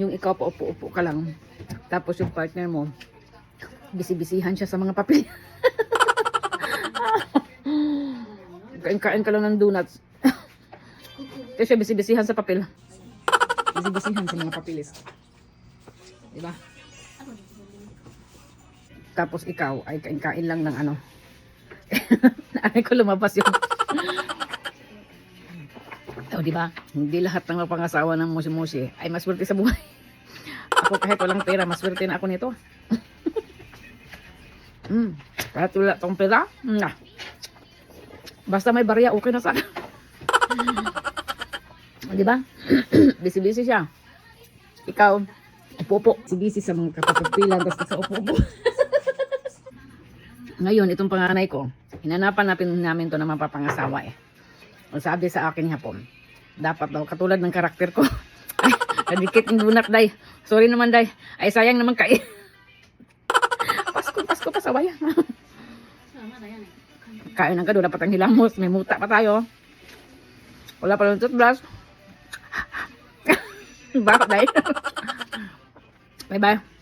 Yung ikaw pa upo-upo ka lang. Tapos yung partner mo, bisi-bisihan siya sa mga papel. Kain-kain ka lang ng donuts. Kasi bisi-bisihan sa papel. Bisi-bisihan sa mga papeles. Diba? Tapos ikaw ay kain-kain lang ng ano. Ay ko lumabas yung oh, diba? Hindi lahat ng pangasawa ng musi-musi ay maswerte sa buhay. Ako kahit walang pera, maswerte na ako nito. Kahit wala tong pera, basta may barya, okay na sana. Diba? Busy-busy siya. Ikaw, upo-upo. Busy sa mga kapapagpilan, basta sa upo-upo. Ngayon, itong panganay ko, hinanapan namin to na mapapangasawa eh. Ang sabi sa akin hapon, dapat daw katulad ng karakter ko. Ay, kadikit yung donut, day. Sorry naman, day. Ay, sayang naman kain. Pasko pa sa waya. Kain ng kado, dapat ang hilamos. May muta pa tayo. Wala pa lang toothbrush. Bakit, day? Bye-bye.